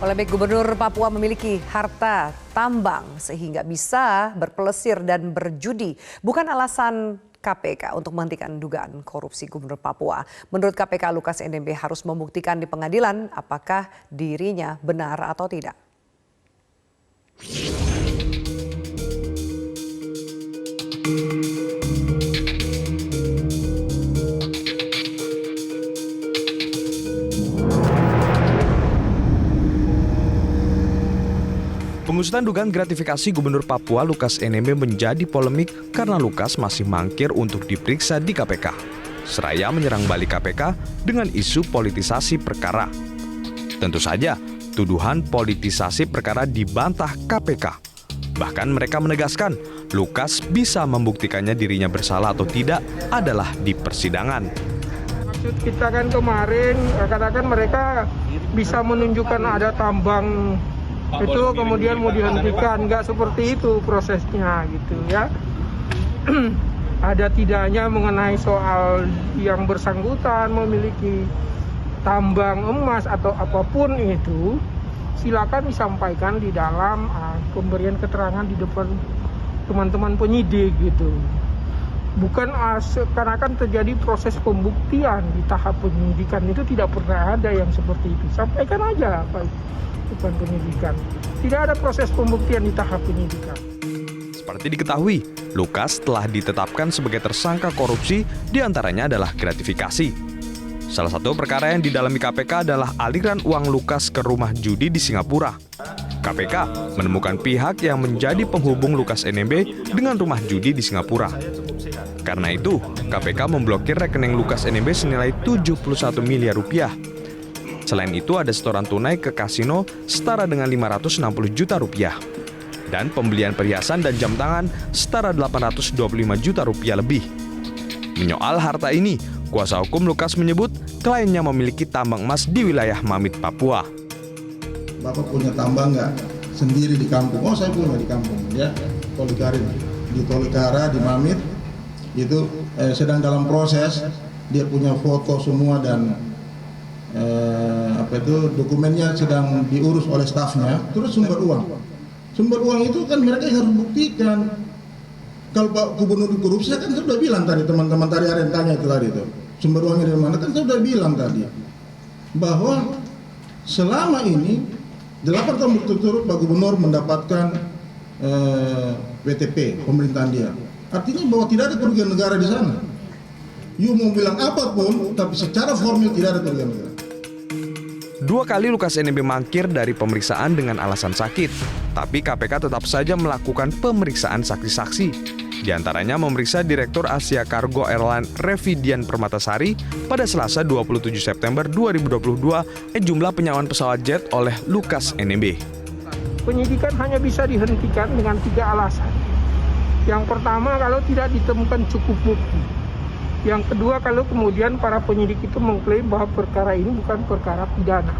Polemik Gubernur Papua memiliki harta tambang sehingga bisa berpelesir dan berjudi. Bukan alasan KPK untuk menghentikan dugaan korupsi Gubernur Papua. Menurut KPK, Lukas NMB harus membuktikan di pengadilan apakah dirinya benar atau tidak. Pengusutan dugaan gratifikasi Gubernur Papua Lukas NMB menjadi polemik karena Lukas masih mangkir untuk diperiksa di KPK. Seraya menyerang balik KPK dengan isu politisasi perkara. Tentu saja, tuduhan politisasi perkara dibantah KPK. Bahkan mereka menegaskan Lukas bisa membuktikannya dirinya bersalah atau tidak adalah di persidangan. Maksud kita kan kemarin, kadang-kadang mereka bisa menunjukkan ada tambang itu kemudian mau dihentikan, nggak seperti itu prosesnya gitu ya. Ada tidaknya mengenai soal yang bersangkutan memiliki tambang emas atau apapun itu, silakan disampaikan di dalam pemberian keterangan di depan teman-teman penyidik gitu. Bukan karena kan terjadi proses pembuktian di tahap penyidikan itu tidak pernah ada yang seperti itu. Sampaikan aja Pak. Bukan penyidikan. Tidak ada proses pembuktian di tahap penyidikan. Seperti diketahui, Lukas telah ditetapkan sebagai tersangka korupsi, diantaranya adalah gratifikasi. Salah satu perkara yang didalami KPK adalah aliran uang Lukas ke rumah judi di Singapura. KPK menemukan pihak yang menjadi penghubung Lukas NMB dengan rumah judi di Singapura. Karena itu, KPK memblokir rekening Lukas NMB senilai 71 miliar rupiah. Selain itu ada setoran tunai ke kasino setara dengan 560 juta rupiah. Dan pembelian perhiasan dan jam tangan setara 825 juta rupiah lebih. Menyoal harta ini, kuasa hukum Lukas menyebut kliennya memiliki tambang emas di wilayah Mamit, Papua. Bapak punya tambang nggak sendiri di kampung? Oh, saya punya di kampung, ya. Tolikarin di Tolikara, di Mamit, itu sedang dalam proses. Dia punya foto semua dan dokumennya sedang diurus oleh stafnya. Terus sumber uang itu kan mereka yang harus buktikan. Kalau Pak Gubernur korupsi kan saya sudah bilang tadi, teman-teman tadi ada yang tanya itu tadi itu sumber uangnya dari mana, kan saya sudah bilang tadi bahwa selama ini 8 tahun berturut-turut Pak Gubernur mendapatkan WTP pemerintahan dia. Artinya bahwa tidak ada kerugian negara di sana. You mau bilang apapun, tapi secara formal tidak ada kerugian negara. 2 kali Lukas NMB mangkir dari pemeriksaan dengan alasan sakit, tapi KPK tetap saja melakukan pemeriksaan saksi-saksi. Di antaranya memeriksa Direktur Asia Cargo Airline Revidian Permatasari pada Selasa 27 September 2022 jumlah penyewaan pesawat jet oleh Lukas NMB. Penyidikan hanya bisa dihentikan dengan 3 alasan. Yang pertama, kalau tidak ditemukan cukup bukti. Yang kedua, kalau kemudian para penyidik itu mengklaim bahwa perkara ini bukan perkara pidana.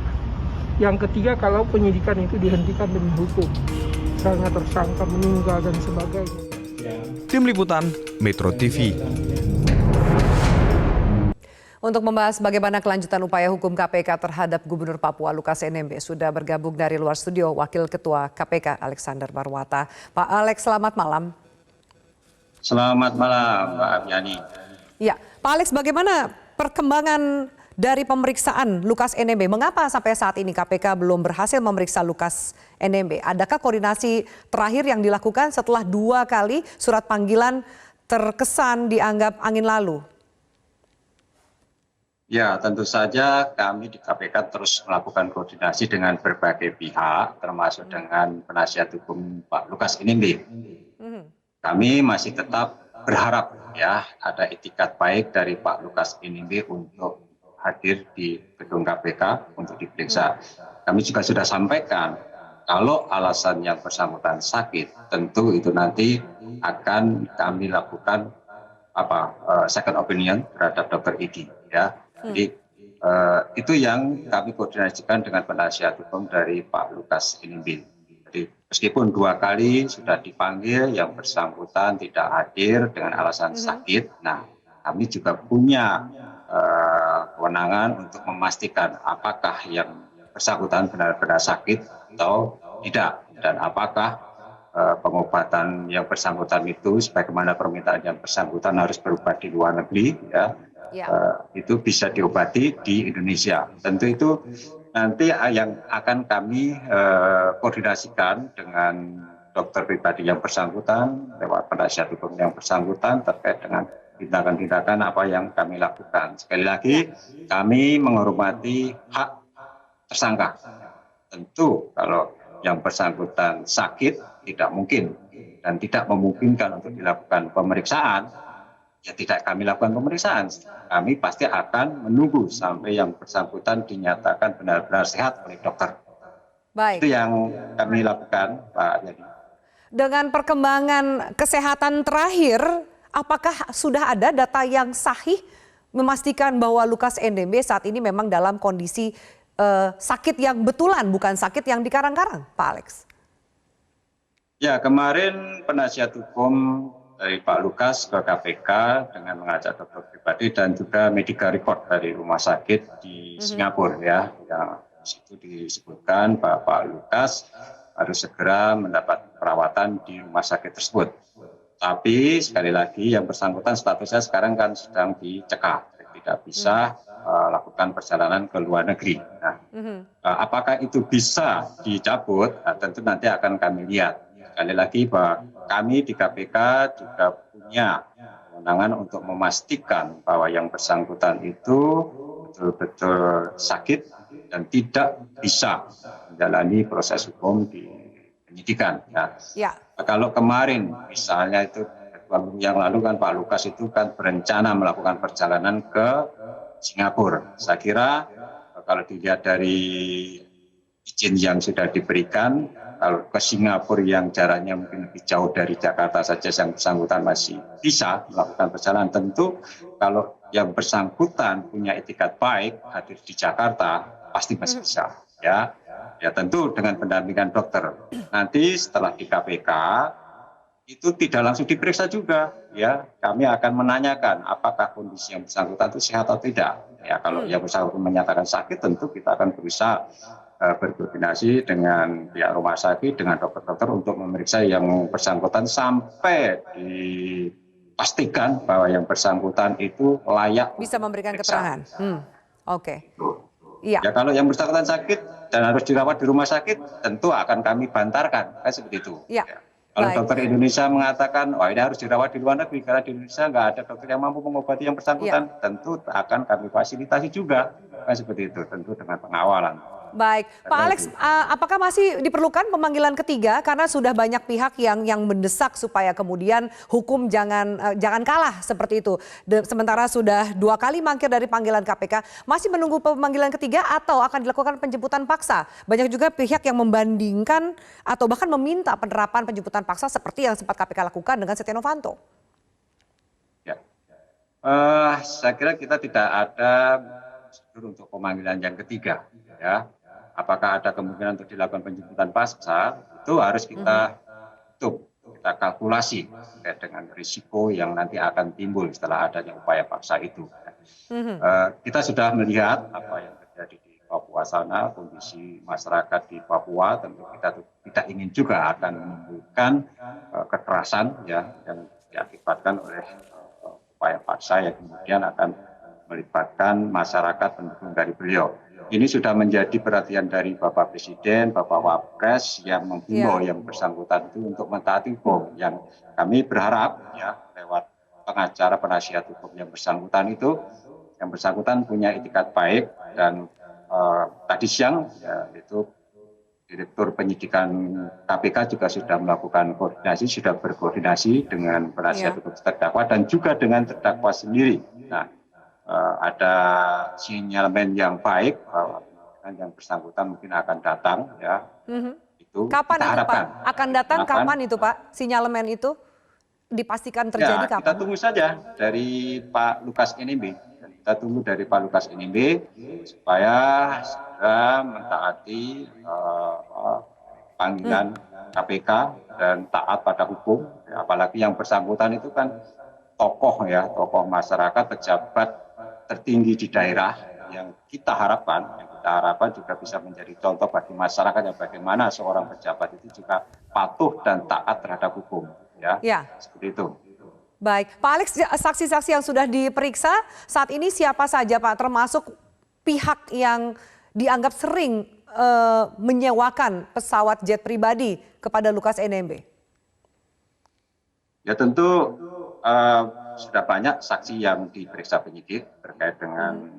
Yang ketiga, kalau penyidikan itu dihentikan demi hukum, misalnya tersangka meninggal dan sebagainya. Tim Liputan Metro TV. Untuk membahas bagaimana kelanjutan upaya hukum KPK terhadap Gubernur Papua Lukas NMB, sudah bergabung dari luar studio Wakil Ketua KPK Alexander Marwata. Pak Alex, selamat malam. Selamat malam, Mbak Aviani. Ya, Pak Alex, bagaimana perkembangan dari pemeriksaan Lukas NMB? Mengapa sampai saat ini KPK belum berhasil memeriksa Lukas NMB? Adakah koordinasi terakhir yang dilakukan setelah 2 kali surat panggilan terkesan dianggap angin lalu? Ya, tentu saja kami di KPK terus melakukan koordinasi dengan berbagai pihak, termasuk dengan penasihat hukum Pak Lukas NMB. Kami masih tetap berharap ya ada itikat baik dari Pak Lukas NMB untuk hadir di gedung KPK untuk diperiksa. Kami juga sudah sampaikan kalau alasan yang bersangkutan sakit, tentu itu nanti akan kami lakukan second opinion terhadap Dr. Idi ya. Jadi itu yang kami koordinasikan dengan penasihat hukum dari Pak Lukas NMB. Jadi meskipun 2 kali sudah dipanggil, yang bersangkutan tidak hadir dengan alasan sakit. Nah, kami juga punya kewenangan untuk memastikan apakah yang bersangkutan benar-benar sakit atau tidak, dan apakah pengobatan yang bersangkutan itu sebagaimana permintaan yang bersangkutan harus berobat di luar negeri, ya, itu bisa diobati di Indonesia. Tentu itu nanti yang akan kami koordinasikan dengan dokter pribadi yang bersangkutan, lewat penasihat hukum yang bersangkutan terkait dengan tindakan-tindakan apa yang kami lakukan. Sekali lagi, kami menghormati hak tersangka. Tentu kalau yang bersangkutan sakit, tidak mungkin dan tidak memungkinkan untuk dilakukan pemeriksaan, ya tidak kami lakukan pemeriksaan. Kami pasti akan menunggu sampai yang bersangkutan dinyatakan benar-benar sehat oleh dokter. Baik. Itu yang kami lakukan, Pak Yadi. Dengan perkembangan kesehatan terakhir, apakah sudah ada data yang sahih memastikan bahwa Lukas NMB saat ini memang dalam kondisi sakit yang betulan, bukan sakit yang dikarang-karang, Pak Alex? Ya, kemarin penasihat hukum dari Pak Lukas ke KPK dengan mengajak dokter pribadi dan juga medical record dari rumah sakit di Singapura, ya, yang di situ disebutkan bahwa Pak Lukas harus segera mendapat perawatan di rumah sakit tersebut. Tapi sekali lagi yang bersangkutan statusnya sekarang kan sedang dicekal, tidak bisa lakukan perjalanan ke luar negeri. Nah, apakah itu bisa dicabut? Nah, tentu nanti akan kami lihat. Sekali lagi bahwa kami di KPK juga punya kewenangan untuk memastikan bahwa yang bersangkutan itu betul-betul sakit dan tidak bisa menjalani proses hukum di penyidikan. Ya. Kalau kemarin misalnya itu 2 minggu yang lalu kan Pak Lukas itu kan berencana melakukan perjalanan ke Singapura. Saya kira kalau dilihat dari izin yang sudah diberikan, kalau ke Singapura yang jaraknya mungkin lebih jauh dari Jakarta saja yang bersangkutan masih bisa melakukan perjalanan. Tentu kalau yang bersangkutan punya etikat baik hadir di Jakarta pasti masih bisa, ya. Ya tentu dengan pendampingan dokter. Nanti setelah di KPK itu tidak langsung diperiksa juga, ya. Kami akan menanyakan apakah kondisi yang bersangkutan itu sehat atau tidak. Ya kalau yang bersangkutan menyatakan sakit, tentu kita akan berusaha berkoordinasi dengan pihak rumah sakit, dengan dokter-dokter untuk memeriksa yang bersangkutan sampai dipastikan bahwa yang bersangkutan itu layak bisa memberikan keterangan. Oke. Ya kalau yang bersangkutan sakit dan harus dirawat di rumah sakit, tentu akan kami bantarkan, kan seperti itu. Ya. Kalau dokter Indonesia mengatakan, oh ini harus dirawat di luar negeri karena di Indonesia nggak ada dokter yang mampu mengobati yang bersangkutan, tentu akan kami fasilitasi juga, kan seperti itu, tentu dengan pengawalan. Baik, Pak Alex, apakah masih diperlukan pemanggilan ketiga karena sudah banyak pihak yang mendesak supaya kemudian hukum jangan kalah seperti itu. Sementara sudah 2 kali mangkir dari panggilan KPK, masih menunggu pemanggilan ketiga atau akan dilakukan penjemputan paksa? Banyak juga pihak yang membandingkan atau bahkan meminta penerapan penjemputan paksa seperti yang sempat KPK lakukan dengan Setia Novanto. Ya, saya kira kita tidak ada prosedur untuk pemanggilan yang ketiga, ya. Apakah ada kemungkinan untuk dilakukan penjemputan paksa, itu harus kita hitung, kita kalkulasi terkait dengan risiko yang nanti akan timbul setelah adanya upaya paksa itu. Kita sudah melihat apa yang terjadi di Papua sana, kondisi masyarakat di Papua, tentu kita tidak ingin juga akan menimbulkan kekerasan, ya, yang diakibatkan oleh upaya paksa yang kemudian akan melibatkan masyarakat pendukung dari beliau. Ini sudah menjadi perhatian dari Bapak Presiden, Bapak Wapres yang menghimbau yang bersangkutan itu untuk mentaati hukum. Yang kami berharap, ya, lewat pengacara penasihat hukum yang bersangkutan itu, yang bersangkutan punya etikat baik dan tadi siang, ya, itu Direktur Penyidikan KPK juga sudah melakukan koordinasi, sudah berkoordinasi dengan penasihat hukum terdakwa dan juga dengan terdakwa sendiri. Nah, ada sinyalemen yang baik bahwa yang bersangkutan mungkin akan datang, ya. Itu kapan kita itu harapkan. Pak? Akan datang kapan itu Pak? Sinyalemen itu dipastikan terjadi kapan? Kita tunggu saja dari Pak Lukas NMB. Kita tunggu dari Pak Lukas NMB supaya segera mentaati panggilan KPK dan taat pada hukum. Ya, apalagi yang bersangkutan itu kan tokoh, ya, tokoh masyarakat, pejabat tertinggi di daerah yang kita harapkan kita harapkan juga bisa menjadi contoh bagi masyarakat yang bagaimana seorang pejabat itu juga patuh dan taat terhadap hukum, ya. Seperti itu. Baik, Pak Alex, saksi-saksi yang sudah diperiksa saat ini siapa saja Pak, termasuk pihak yang dianggap sering menyewakan pesawat jet pribadi kepada Lukas NMB? Ya tentu sudah banyak saksi yang diperiksa penyidik terkait dengan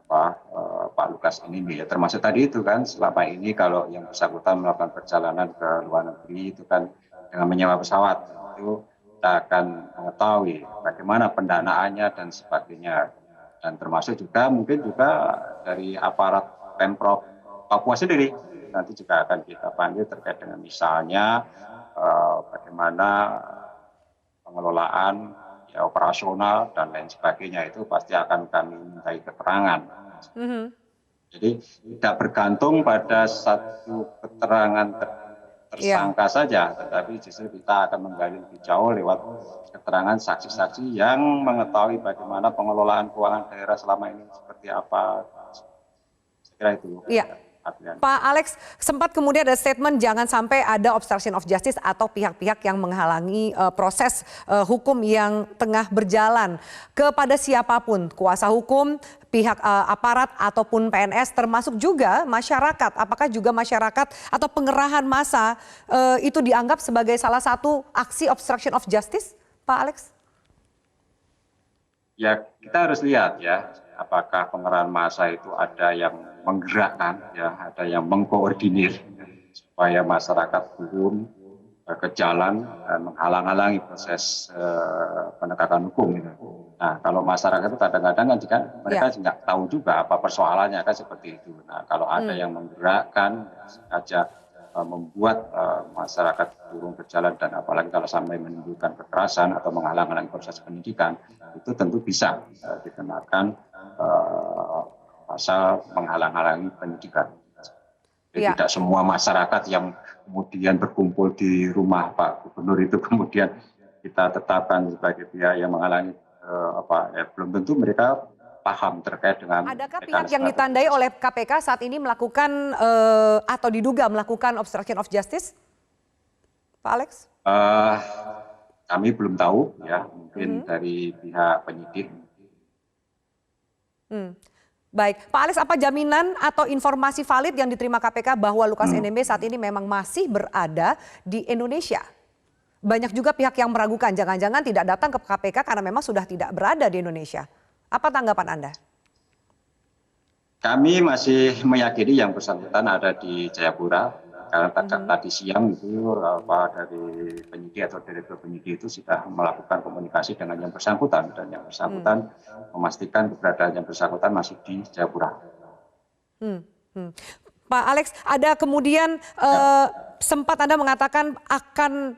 Pak Lukas NMB, ya termasuk tadi itu kan selama ini kalau yang bersangkutan melakukan perjalanan ke luar negeri itu kan dengan menyewa pesawat, itu kita akan mengetahui bagaimana pendanaannya dan sebagainya, dan termasuk juga mungkin juga dari aparat Pemprov Papua sendiri nanti juga akan kita panggil terkait dengan misalnya bagaimana pengelolaan ya, operasional dan lain sebagainya, itu pasti akan kami mintai keterangan. Jadi tidak bergantung pada satu keterangan tersangka saja, tetapi justru kita akan menggali lebih jauh lewat keterangan saksi-saksi yang mengetahui bagaimana pengelolaan keuangan daerah selama ini seperti apa. Saya kira itu. Pak Alex, sempat kemudian ada statement jangan sampai ada obstruction of justice atau pihak-pihak yang menghalangi proses hukum yang tengah berjalan kepada siapapun, kuasa hukum, pihak aparat ataupun PNS, termasuk juga masyarakat. Apakah juga masyarakat atau pengerahan massa itu dianggap sebagai salah satu aksi obstruction of justice, Pak Alex? Ya, kita harus lihat ya, apakah pengerahan massa itu ada yang menggerakkan, ya, ada yang mengkoordinir supaya masyarakat turun ke jalan dan menghalang-halangi proses penegakan hukum. Nah, kalau masyarakat itu kadang-kadang kan mereka nggak tahu juga apa persoalannya kan seperti itu. Nah, kalau ada yang menggerakkan, sengaja membuat masyarakat turun ke jalan dan apalagi kalau sampai menimbulkan kekerasan atau menghalang-halangi proses pendidikan, itu tentu bisa dikenakan pasal menghalang-halangi pendidikan. Jadi tidak semua masyarakat yang kemudian berkumpul di rumah Pak Gubernur itu kemudian kita tetapkan sebagai pihak yang menghalangi belum tentu mereka paham terkait dengan. Adakah pihak yang ditandai oleh KPK saat ini melakukan atau diduga melakukan obstruction of justice, Pak Alex? Kami belum tahu ya, mungkin dari pihak penyidik. Baik, Pak Alex, apa jaminan atau informasi valid yang diterima KPK bahwa Lukas NMB saat ini memang masih berada di Indonesia? Banyak juga pihak yang meragukan, jangan-jangan tidak datang ke KPK karena memang sudah tidak berada di Indonesia. Apa tanggapan Anda? Kami masih meyakini yang bersangkutan ada di Jayapura. Karena tadi siang itu dari penyidik atau direktur penyidik itu sudah melakukan komunikasi dengan yang bersangkutan dan yang bersangkutan memastikan keberadaan yang bersangkutan masih di Jayapura. Pak Alex, ada kemudian sempat Anda mengatakan akan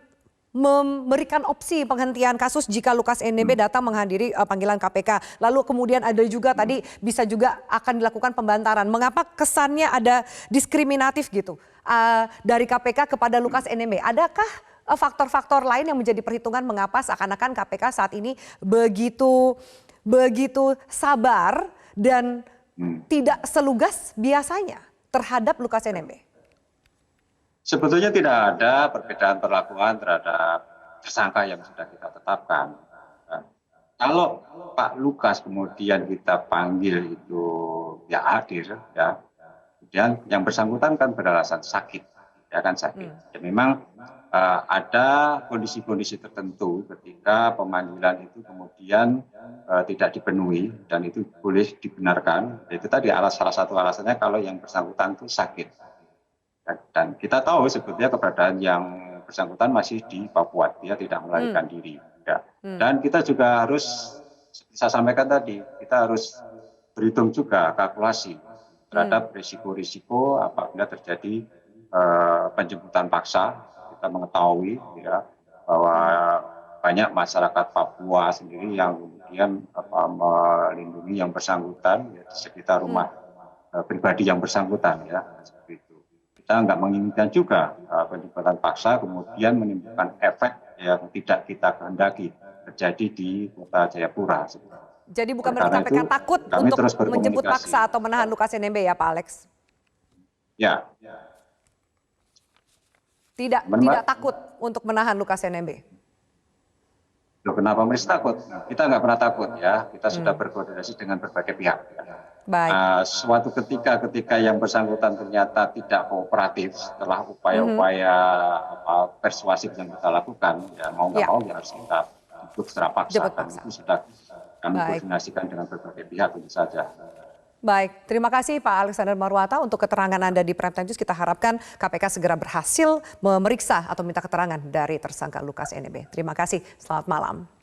memberikan opsi penghentian kasus jika Lukas NMB datang menghadiri panggilan KPK. Lalu kemudian ada juga tadi bisa juga akan dilakukan pembantaran. Mengapa kesannya ada diskriminatif gitu dari KPK kepada Lukas NMB? Adakah faktor-faktor lain yang menjadi perhitungan mengapa seakan-akan KPK saat ini begitu sabar dan tidak selugas biasanya terhadap Lukas NMB? Sebetulnya tidak ada perbedaan perlakuan terhadap tersangka yang sudah kita tetapkan. Kalau Pak Lukas kemudian kita panggil itu ya hadir, ya, kemudian yang bersangkutan kan beralasan sakit, ya kan sakit. Ya memang ada kondisi-kondisi tertentu ketika pemanggilan itu kemudian tidak dipenuhi dan itu boleh dibenarkan. Itu tadi salah satu alasannya kalau yang bersangkutan itu sakit. Dan kita tahu sebetulnya keberadaan yang bersangkutan masih di Papua, dia tidak melarikan diri. Ya. Dan kita juga harus, saya sampaikan tadi, kita harus berhitung juga kalkulasi terhadap risiko-risiko apabila terjadi penjemputan paksa. Kita mengetahui ya, bahwa banyak masyarakat Papua sendiri yang kemudian melindungi yang bersangkutan ya, di sekitar rumah pribadi yang bersangkutan ya. Kita nggak menginginkan juga penjemputan paksa kemudian menimbulkan efek yang tidak kita kehendaki terjadi di kota Jayapura. Jadi bukan berarti KPK takut untuk menjemput paksa atau menahan Lukas NMB ya Pak Alex? Ya, Tidak takut untuk menahan Lukas NMB. loh, kenapa mereka takut? Kita nggak pernah takut ya. Kita sudah berkoordinasi dengan berbagai pihak. Baik. Suatu ketika yang bersangkutan ternyata tidak kooperatif setelah upaya-upaya persuasif yang kita lakukan, ya mau nggak mau ya harus kita jemput secara paksa. Dan itu sudah kami koordinasikan dengan berbagai pihak tentu saja. Baik, terima kasih Pak Alexander Marwata untuk keterangan Anda di Prime Time News. Kita harapkan KPK segera berhasil memeriksa atau minta keterangan dari tersangka Lukas NMB. Terima kasih, selamat malam.